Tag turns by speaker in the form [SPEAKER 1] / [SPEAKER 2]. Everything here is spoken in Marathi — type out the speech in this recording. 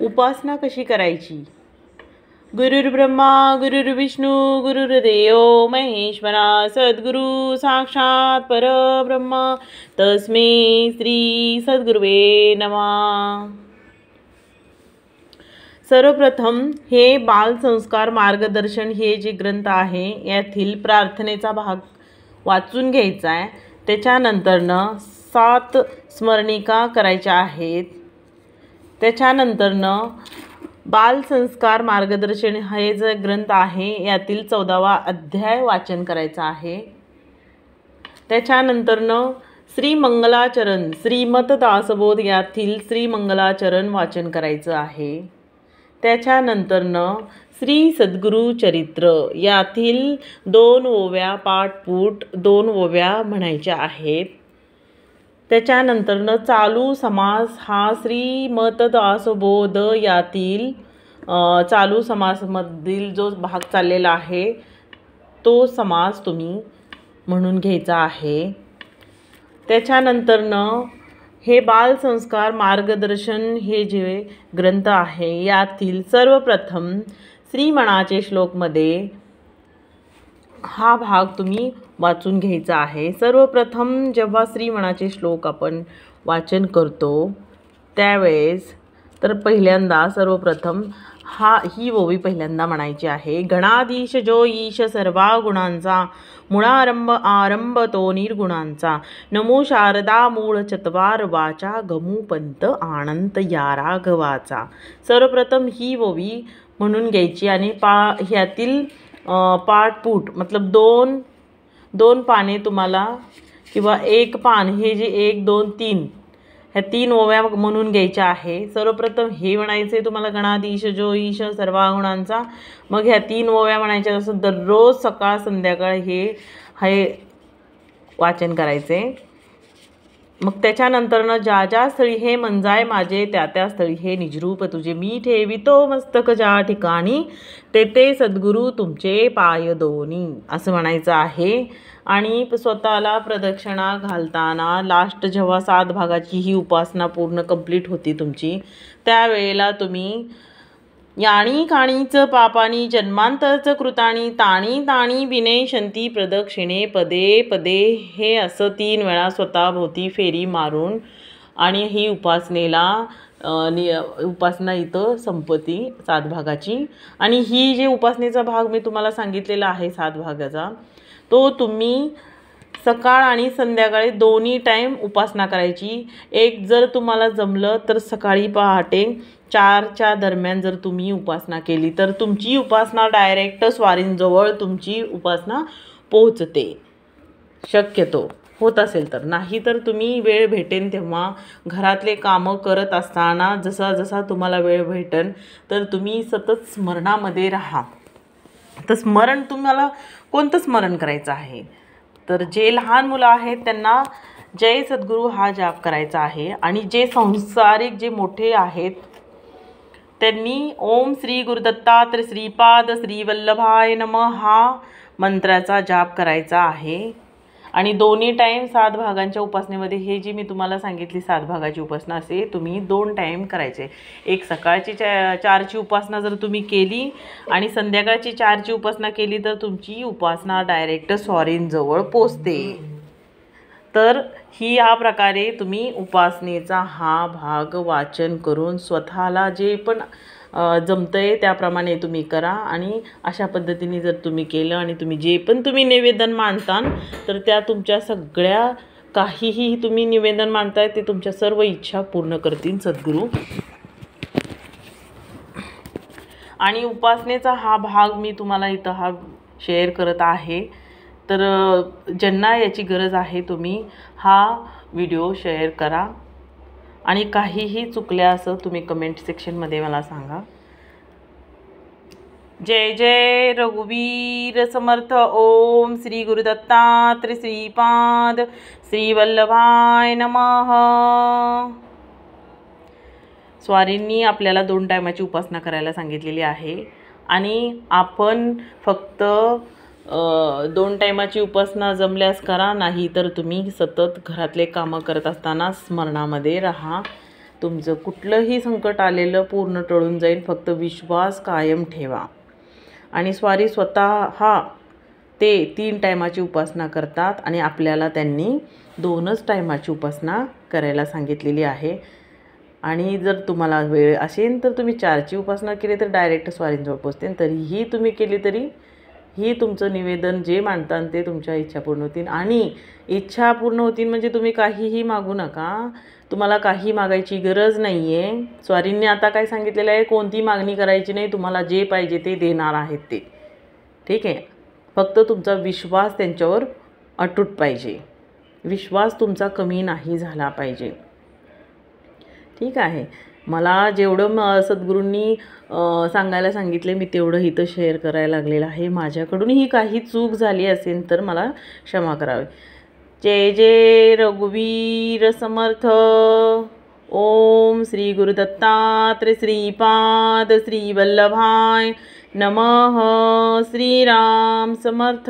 [SPEAKER 1] उपासना कशी करायची? गुरुर्ब्रह्मा गुरुर्विष्णू गुरुर्देव महेश्वरा सद्गुरु साक्षात परब्रह्म तस्मै श्री सद्गुरुवे नमः. सर्वप्रथम हे बालसंस्कार मार्गदर्शन हे जे ग्रंथ आहे यातील प्रार्थनेचा भाग वाचून घ्यायचा आहे. त्याच्यानंतरनं 7 स्मरणिका करायच्या आहेत. त्याच्यानंतरनं बालसंस्कार मार्गदर्शन हे जे ग्रंथ आहे यातील 14वा अध्याय वाचन करायचा आहे. त्याच्यानंतरनं श्रीमंगलाचरण श्रीमत दासबोध यातील श्रीमंगलाचरण वाचन करायचं आहे. त्याच्यानंतरनं श्री सद्गुरु चरित्र यातील 2 ओव्या पाठपूट 2 ओव्या म्हणायच्या आहेत. त्याच्यानंतरनं चालू समास हा श्रीमत दासबोध यातील चालू समासमधील जो भाग चाललेला आहे तो समास तुम्ही म्हणून घ्यायचा आहे. त्याच्यानंतरनं हे बालसंस्कार मार्गदर्शन हे जे ग्रंथ आहे यातील सर्वप्रथम श्रीमणाचे श्लोकमध्ये हा भाग तुम्ही वाचून घ्यायचा आहे. सर्वप्रथम जेव्हा श्रीमणाचे श्लोक आपण वाचन करतो त्यावेळेस तर पहिल्यांदा सर्वप्रथम ही ओवी पहिल्यांदा म्हणायची आहे. गणाधीश जो ईश सर्वा गुणांचा मुळारंभ आरंभ तो निर्गुणांचा नमो शारदा मूळ चत्वार वाचा गमू पंत आनंत या राघवाचा. सर्वप्रथम ही ओवी म्हणून घ्यायची आणि ह्यातील पाठपूट मतलब दोन पाने तुम्हाला किंवा एक पान हे जे 1 2 3 ह्या 3 ओव्या म्हणून घ्यायच्या आहे. सर्वप्रथम हे म्हणायचे तुम्हाला गणाधीश जो ईश सर्वा गुणांचा. मग ह्या 3 ओव्या म्हणायच्या. जसं दररोज सकाळ संध्याकाळ हे वाचन करायचे. मग त्याच्यानंतरनं ज्या ज्या स्थळी हे मंजाय माझे त्या त्या स्थळी हे निजरूप तुझे मी ठेवितो मस्तक ज्या ठिकाणी तेथे सद्गुरू तुमचे पाय दोनी असं म्हणायचं आहे. आणि स्वतःला प्रदक्षिणा घालताना लास्ट जेव्हा 7 भागाची ही उपासना पूर्ण कंप्लीट होती तुमची त्यावेळेला तुम्ही याणी काणीच पापानी जन्मांतरच कृतानी ताणी ताणी विनयशंती प्रदक्षिणे पदे पदे हे असं 3 वेळा स्वतःभोवती फेरी मारून आणि ही उपासना इथं संपती 7 भागाची. आणि ही जे उपासनेचा भाग मी तुम्हाला सांगितलेला आहे 7 भागाचा तो तुम्ही सकाळ आणि संध्याकाळी दोन्ही टाईम उपासना करायची. एक जर तुम्हाला जमलं तर सकाळी पहाटे 4च्या दरम्यान जर तुम्ही उपासना केली तर तुमची उपासना डायरेक्ट स्वारींजवळ तुमची उपासना पोहोचते. शक्यतो होत असेल तर. नाही तर तुम्ही वेळ भेटेन तेव्हा घरातले कामं करत असताना जसा तुम्हाला वेळ भेटेन तर तुम्ही सतत स्मरणामध्ये राहा. तर स्मरण तुम्हाला कोणतं स्मरण करायचं आहे तर जे लहान मुलं आहेत त्यांना जय सद्गुरू हा जाप करायचा आहे. आणि जे संसारिक जे मोठे आहेत त्यांनी ओम श्री गुरुदत्तात्रय श्रीपाद श्री वल्लभाय नमः हा मंत्राचा जाप करायचा आहे. आणि दोन्ही टाईम 7 भागांच्या उपासनेमध्ये हे जी मी तुम्हाला सांगितली 7 भागाची उपासना असे तुम्ही 2 टाईम करायचे. एक सकाळची 4ची उपासना जर तुम्ही केली आणि संध्याकाळची 4ची उपासना केली तर तुमची उपासना डायरेक्ट स्वारींजवळ पोचते. तर ह्या प्रकारे तुम्ही उपासनेचा हा भाग वाचन करून स्वतःला जे पण जमतंय त्याप्रमाणे तुम्ही करा. आणि अशा पद्धतीने जर तुम्ही केलं आणि तुम्ही जे पण तुम्ही निवेदन मांडता तर त्या तुमच्या सगळ्या काहीही तुम्ही निवेदन मांडताय ते तुमच्या सर्व इच्छा पूर्ण करतील सद्गुरू. आणि उपासनेचा हा भाग मी तुम्हाला इथं हा शेअर करत आहे. तर ज्यांना याची गरज आहे तुम्ही हा व्हिडिओ शेअर करा. आणि काहीही चुकल्या असं तुम्ही कमेंट सेक्शनमध्ये मला सांगा. जय जय रघुवीर समर्थ. ओम श्री गुरुदत्तात्रय श्रीपाद श्री वल्लभाय नमः. स्वारींनी आपल्याला 2 टायमाची उपासना करायला सांगितलेली आहे आणि आपण फक्त 2 टायमाची उपासना जमल्यास करा, नाही तर तुम्ही सतत घरातले कामं करत असताना स्मरणामध्ये राहा. तुमचं कुठलंही संकट आलेलं पूर्ण टळून जाईल. फक्त विश्वास कायम ठेवा. आणि स्वारी स्वतः ते 3 टायमाची उपासना करतात आणि आपल्याला त्यांनी 2च टायमाची उपासना करायला सांगितलेली आहे. आणि जर तुम्हाला वेळ असेल तर तुम्ही 4ची उपासना केली तर डायरेक्ट स्वारींजवळ पोचते. तरीही तुम्ही केली तरी ही तुमचं निवेदन जे मांडतात ते तुमच्या इच्छा पूर्ण होतील. आणि इच्छा पूर्ण होतील म्हणजे तुम्ही काहीही मागू नका. तुम्हाला काही मागायची गरज नाही आहे. स्वारींनी आता काय सांगितलेलं आहे, कोणती मागणी करायची नाही. तुम्हाला जे पाहिजे ते देणार आहेत ते. ठीक आहे. फक्त तुमचा विश्वास त्यांच्यावर अटूट पाहिजे. विश्वास तुमचा कमी नाही झाला पाहिजे. ठीक आहे. मला जेवढं सद्गुरूंनी सांगायला सांगितले मी तेवढं इथं शेअर करायला लागलेलं आहे. माझ्याकडूनही काही चूक झाली असेल तर मला क्षमा करावी. जय जय रघुवीर समर्थ. ओम श्री गुरुदत्तात्रेय श्रीपाद श्री वल्लभाय नमः. श्रीराम समर्थ.